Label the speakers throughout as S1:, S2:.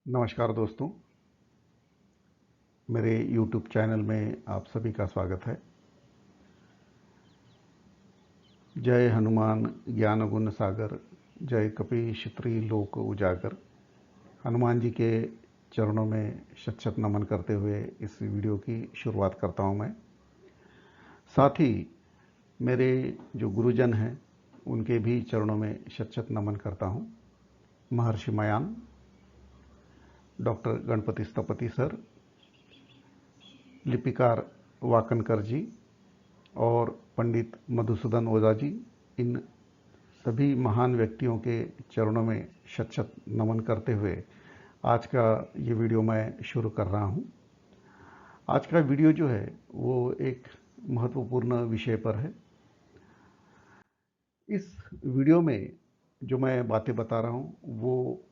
S1: नमस्कार दोस्तों, मेरे YouTube चैनल में आप सभी का स्वागत है। जय हनुमान ज्ञान गुण सागर, जय कपीश त्रिलोक उजागर। हनुमान जी के चरणों में शत शत नमन करते हुए इस वीडियो की शुरुआत करता हूं मैं। साथ ही मेरे जो गुरुजन हैं उनके भी चरणों में शत शत नमन करता हूं। महर्षि मयान, डॉक्टर गणपति स्थपति सर, लिपिकार वाकनकर जी और पंडित मधुसूदन ओझा जी, इन सभी महान व्यक्तियों के चरणों में शत शत नमन करते हुए आज का ये वीडियो मैं शुरू कर रहा हूँ। आज का वीडियो जो है वो एक महत्वपूर्ण विषय पर है। इस वीडियो में जो मैं बातें बता रहा हूँ वो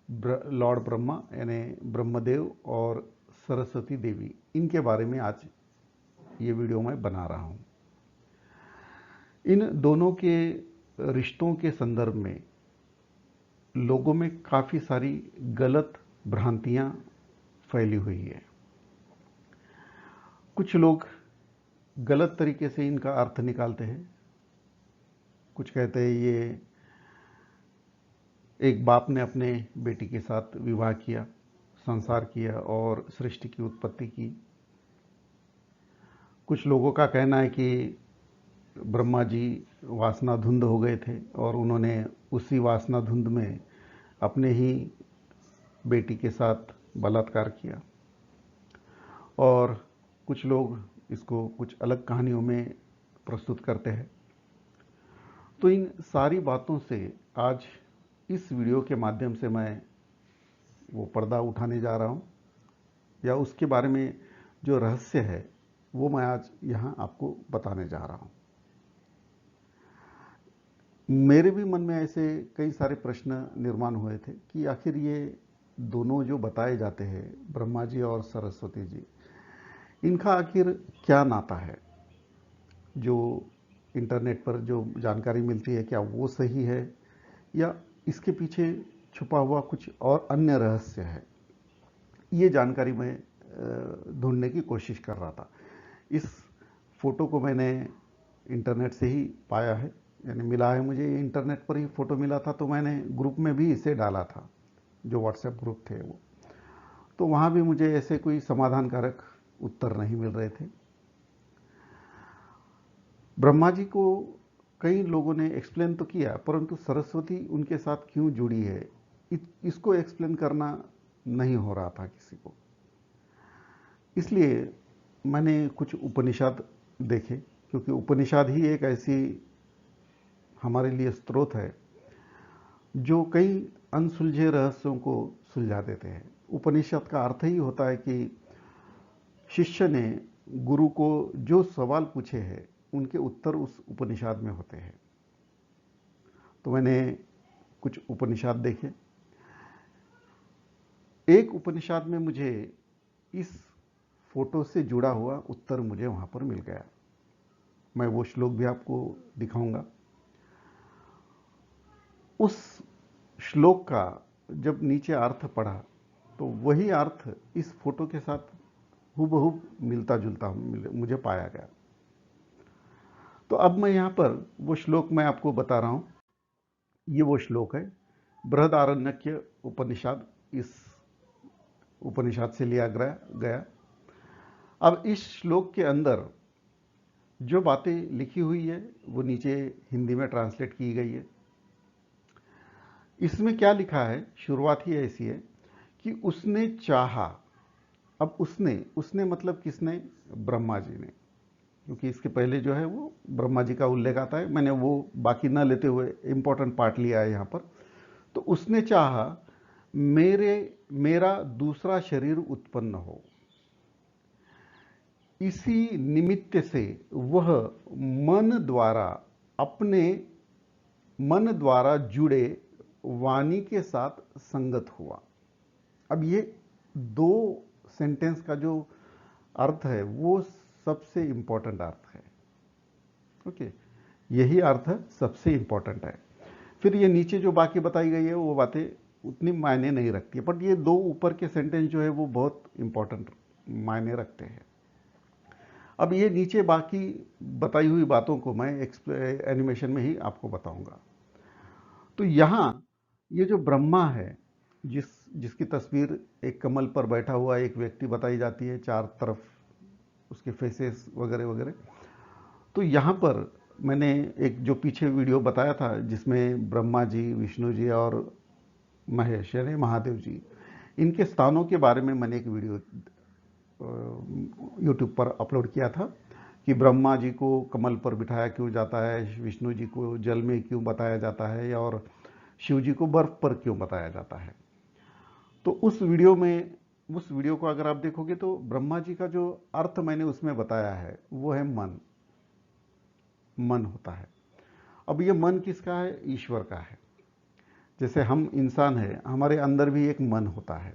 S1: लॉर्ड ब्रह्मा यानी ब्रह्मदेव और सरस्वती देवी, इनके बारे में आज ये वीडियो मैं बना रहा हूँ। इन दोनों के रिश्तों के संदर्भ में लोगों में काफ़ी सारी गलत भ्रांतियां फैली हुई है। कुछ लोग गलत तरीके से इनका अर्थ निकालते हैं। कुछ कहते हैं ये एक बाप ने अपने बेटी के साथ विवाह किया, संसार किया और सृष्टि की उत्पत्ति की। कुछ लोगों का कहना है कि ब्रह्मा जी वासना धुंध हो गए थे और उन्होंने उसी वासना धुंध में अपने ही बेटी के साथ बलात्कार किया। और कुछ लोग इसको कुछ अलग कहानियों में प्रस्तुत करते हैं। तो इन सारी बातों से आज इस वीडियो के माध्यम से मैं वो पर्दा उठाने जा रहा हूँ, या उसके बारे में जो रहस्य है वो मैं आज यहाँ आपको बताने जा रहा हूँ। मेरे भी मन में ऐसे कई सारे प्रश्न निर्माण हुए थे कि आखिर ये दोनों जो बताए जाते हैं, ब्रह्मा जी और सरस्वती जी, इनका आखिर क्या नाता है। जो इंटरनेट पर जो जानकारी मिलती है, क्या वो सही है या इसके पीछे छुपा हुआ कुछ और अन्य रहस्य है। ये जानकारी मैं ढूंढने की कोशिश कर रहा था। इस फोटो को मैंने इंटरनेट से ही पाया है, यानी मिला है मुझे। इंटरनेट पर ही फोटो मिला था, तो मैंने ग्रुप में भी इसे डाला था, जो व्हाट्सएप ग्रुप थे वो। तो वहाँ भी मुझे ऐसे कोई समाधानकारक उत्तर नहीं मिल रहे थे। ब्रह्मा जी को कई लोगों ने एक्सप्लेन तो किया, परंतु सरस्वती उनके साथ क्यों जुड़ी है इसको एक्सप्लेन करना नहीं हो रहा था किसी को। इसलिए मैंने कुछ उपनिषद देखे, क्योंकि उपनिषद ही एक ऐसी हमारे लिए स्रोत है जो कई अनसुलझे रहस्यों को सुलझा देते हैं। उपनिषद का अर्थ ही होता है कि शिष्य ने गुरु को जो सवाल पूछे हैं उनके उत्तर उस उपनिषद में होते हैं। तो मैंने कुछ उपनिषद देखे। एक उपनिषद में मुझे इस फोटो से जुड़ा हुआ उत्तर मुझे वहां पर मिल गया। मैं वो श्लोक भी आपको दिखाऊंगा। उस श्लोक का जब नीचे अर्थ पढ़ा तो वही अर्थ इस फोटो के साथ हूबहू मिलता जुलता मुझे पाया गया। तो अब मैं यहां पर वो श्लोक मैं आपको बता रहा हूं। ये वो श्लोक है, बृहदारण्यक उपनिषद, इस उपनिषद से लिया गया। अब इस श्लोक के अंदर जो बातें लिखी हुई है वो नीचे हिंदी में ट्रांसलेट की गई है। इसमें क्या लिखा है, शुरुआत ही ऐसी है कि उसने चाहा। अब उसने मतलब किसने? ब्रह्मा जी ने, क्योंकि इसके पहले जो है वो ब्रह्मा जी का उल्लेख आता है। मैंने वो बाकी न लेते हुए इंपॉर्टेंट पार्ट लिया है यहाँ पर। तो उसने चाहा मेरा दूसरा शरीर उत्पन्न हो। इसी निमित्त से वह अपने मन द्वारा जुड़े वाणी के साथ संगत हुआ। अब ये दो सेंटेंस का जो अर्थ है वो सबसे इंपॉर्टेंट अर्थ है। ओके, यही अर्थ सबसे इंपॉर्टेंट है। फिर ये नीचे जो बाकी बताई गई है वो बातें उतनी मायने नहीं रखती है, बट ये दो ऊपर के सेंटेंस जो है वो बहुत इंपॉर्टेंट मायने रखते हैं। अब ये नीचे बाकी बताई हुई बातों को मैं एनिमेशन में ही आपको बताऊंगा। तो यहाँ ये जो ब्रह्मा है, जिसकी तस्वीर एक कमल पर बैठा हुआ एक व्यक्ति बताई जाती है, चार तरफ उसके फेसेस वगैरह वगैरह। तो यहाँ पर मैंने एक जो पीछे वीडियो बताया था जिसमें ब्रह्मा जी, विष्णु जी और महेश यानी महादेव जी, इनके स्थानों के बारे में मैंने एक वीडियो यूट्यूब पर अपलोड किया था कि ब्रह्मा जी को कमल पर बिठाया क्यों जाता है, विष्णु जी को जल में क्यों बताया जाता है, और शिव जी को बर्फ पर क्यों बताया जाता है। तो उस वीडियो को अगर आप देखोगे तो ब्रह्मा जी का जो अर्थ मैंने उसमें बताया है वो है मन। मन होता है। अब ये मन किसका है? ईश्वर का है। जैसे हम इंसान हैं, हमारे अंदर भी एक मन होता है,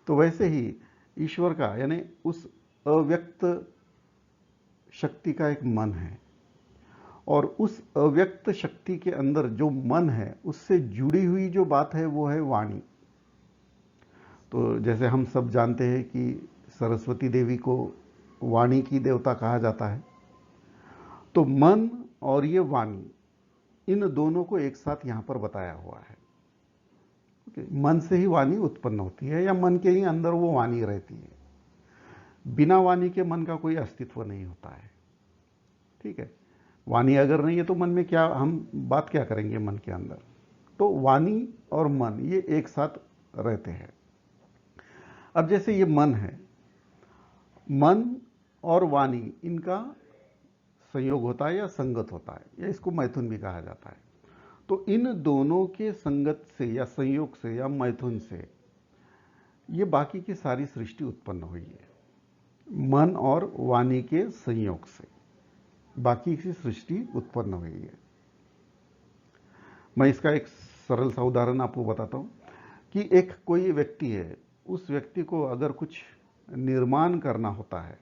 S1: तो वैसे ही ईश्वर का यानी उस अव्यक्त शक्ति का एक मन है, और उस अव्यक्त शक्ति के अंदर जो मन है उससे जुड़ी हुई जो बात है वो है वाणी। तो जैसे हम सब जानते हैं कि सरस्वती देवी को वाणी की देवता कहा जाता है, तो मन और ये वाणी, इन दोनों को एक साथ यहां पर बताया हुआ है। मन से ही वाणी उत्पन्न होती है, या मन के ही अंदर वो वाणी रहती है। बिना वाणी के मन का कोई अस्तित्व नहीं होता है। ठीक है, वाणी अगर नहीं है तो मन में क्या, हम बात क्या करेंगे मन के अंदर। तो वाणी और मन ये एक साथ रहते हैं। अब जैसे ये मन है, मन और वाणी इनका संयोग होता है या संगत होता है, या इसको मैथुन भी कहा जाता है। तो इन दोनों के संगत से या संयोग से या मैथुन से ये बाकी की सारी सृष्टि उत्पन्न हुई है। मन और वाणी के संयोग से बाकी की सृष्टि उत्पन्न हुई है। मैं इसका एक सरल सा उदाहरण आपको बताता हूं कि एक कोई व्यक्ति है, उस व्यक्ति को अगर कुछ निर्माण करना होता है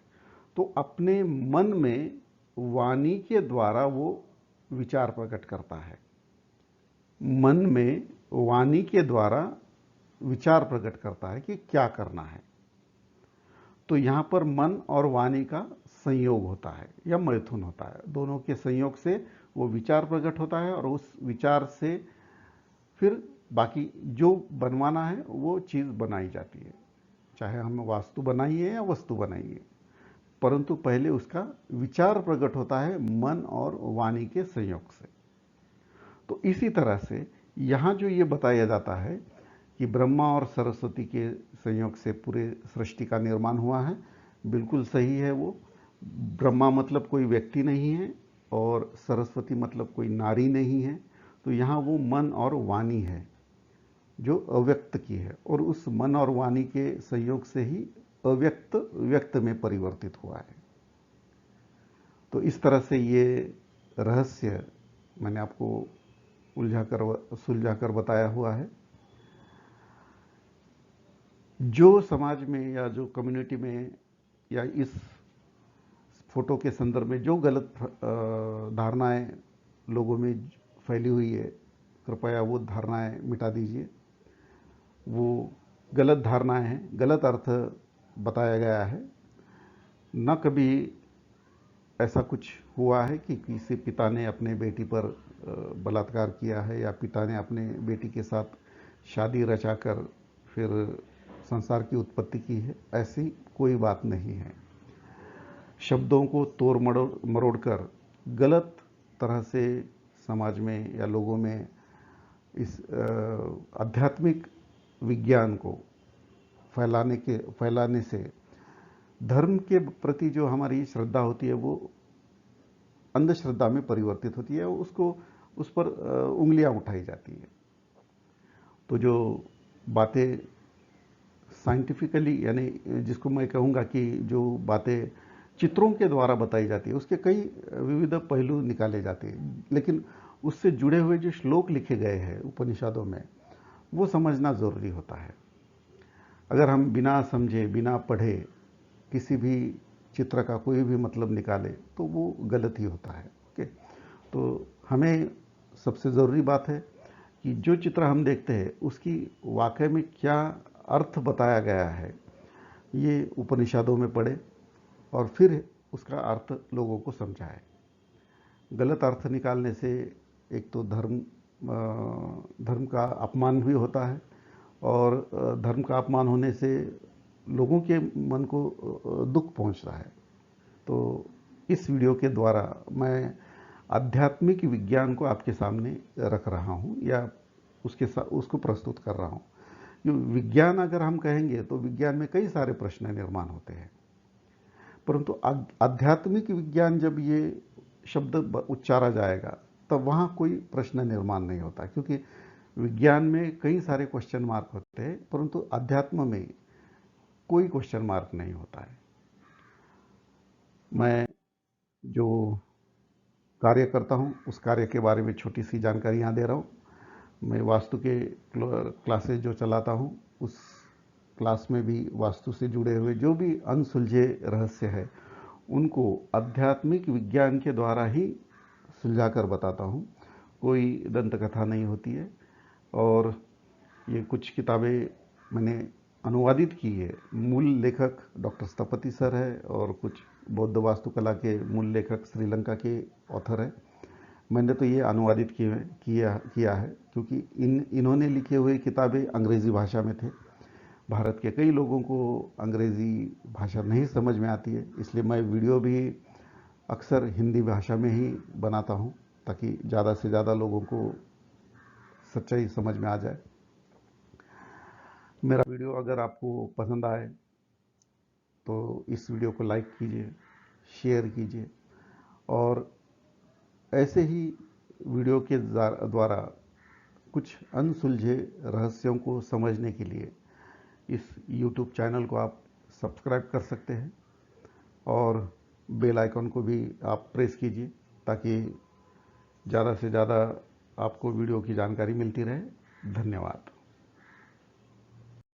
S1: तो अपने मन में वाणी के द्वारा वो विचार प्रकट करता है। मन में वाणी के द्वारा विचार प्रकट करता है कि क्या करना है। तो यहां पर मन और वाणी का संयोग होता है या मैथुन होता है। दोनों के संयोग से वो विचार प्रकट होता है, और उस विचार से फिर बाकी जो बनवाना है वो चीज बनाई जाती है। चाहे हम वास्तु बनाइए या वस्तु बनाइए, परंतु पहले उसका विचार प्रकट होता है मन और वाणी के संयोग से। तो इसी तरह से यहां जो ये बताया जाता है कि ब्रह्मा और सरस्वती के संयोग से पूरे सृष्टि का निर्माण हुआ है, बिल्कुल सही है। वो ब्रह्मा मतलब कोई व्यक्ति नहीं है, और सरस्वती मतलब कोई नारी नहीं है। तो यहाँ वो मन और वाणी है जो अव्यक्त की है, और उस मन और वाणी के संयोग से ही अव्यक्त व्यक्त में परिवर्तित हुआ है। तो इस तरह से ये रहस्य मैंने आपको सुलझा कर बताया हुआ है। जो समाज में या जो कम्युनिटी में या इस फोटो के संदर्भ में जो गलत धारणाएं लोगों में फैली हुई है, कृपया वो धारणाएं मिटा दीजिए। वो गलत धारणाएं हैं, गलत अर्थ बताया गया है। न कभी ऐसा कुछ हुआ है कि किसी पिता ने अपने बेटी पर बलात्कार किया है, या पिता ने अपने बेटी के साथ शादी रचाकर फिर संसार की उत्पत्ति की है। ऐसी कोई बात नहीं है। शब्दों को तोड़ मरोड़ कर गलत तरह से समाज में या लोगों में इस आध्यात्मिक विज्ञान को फैलाने से धर्म के प्रति जो हमारी श्रद्धा होती है वो अंधश्रद्धा में परिवर्तित होती है, उस पर उंगलियां उठाई जाती है। तो जो बातें साइंटिफिकली, यानी जिसको मैं कहूँगा कि जो बातें चित्रों के द्वारा बताई जाती है, उसके कई विविध पहलू निकाले जाते हैं, लेकिन उससे जुड़े हुए जो श्लोक लिखे गए हैं उपनिषदों में, वो समझना ज़रूरी होता है। अगर हम बिना समझे, बिना पढ़े किसी भी चित्र का कोई भी मतलब निकाले तो वो गलत ही होता है। ओके, तो हमें सबसे ज़रूरी बात है कि जो चित्र हम देखते हैं उसकी वाकई में क्या अर्थ बताया गया है, ये उपनिषदों में पढ़े और फिर उसका अर्थ लोगों को समझाए। गलत अर्थ निकालने से एक तो धर्म का अपमान भी होता है, और धर्म का अपमान होने से लोगों के मन को दुख पहुंचता है। तो इस वीडियो के द्वारा मैं आध्यात्मिक विज्ञान को आपके सामने रख रहा हूं, या उसको प्रस्तुत कर रहा हूं। विज्ञान अगर हम कहेंगे तो विज्ञान में कई सारे प्रश्न निर्माण होते हैं, परंतु आध्यात्मिक विज्ञान जब ये शब्द उच्चारा जाएगा तब वहाँ कोई प्रश्न निर्माण नहीं होता, क्योंकि विज्ञान में कई सारे क्वेश्चन मार्क होते हैं परंतु अध्यात्म में कोई क्वेश्चन मार्क नहीं होता है। मैं जो कार्य करता हूँ उस कार्य के बारे में छोटी सी जानकारी यहाँ दे रहा हूँ। मैं वास्तु के क्लासेस जो चलाता हूँ उस क्लास में भी वास्तु से जुड़े हुए जो भी अनसुलझे रहस्य है उनको आध्यात्मिक विज्ञान के द्वारा ही सुलझा कर बताता हूँ। कोई दंत कथा नहीं होती है। और ये कुछ किताबें मैंने अनुवादित की है। मूल लेखक डॉक्टर स्थपति सर है और कुछ बौद्ध वास्तुकला के मूल लेखक श्रीलंका के ऑथर है। मैंने तो ये अनुवादित किया है क्योंकि इन्होंने लिखे हुए किताबें अंग्रेज़ी भाषा में थे। भारत के कई लोगों को अंग्रेज़ी भाषा नहीं समझ में आती है, इसलिए मैं वीडियो भी अक्सर हिंदी भाषा में ही बनाता हूँ ताकि ज़्यादा से ज़्यादा लोगों को सच्चाई समझ में आ जाए। मेरा वीडियो अगर आपको पसंद आए तो इस वीडियो को लाइक कीजिए, शेयर कीजिए, और ऐसे ही वीडियो के द्वारा कुछ अनसुलझे रहस्यों को समझने के लिए इस YouTube चैनल को आप सब्सक्राइब कर सकते हैं और बेल आइकन को भी आप प्रेस कीजिए ताकि ज़्यादा से ज़्यादा आपको वीडियो की जानकारी मिलती रहे। धन्यवाद।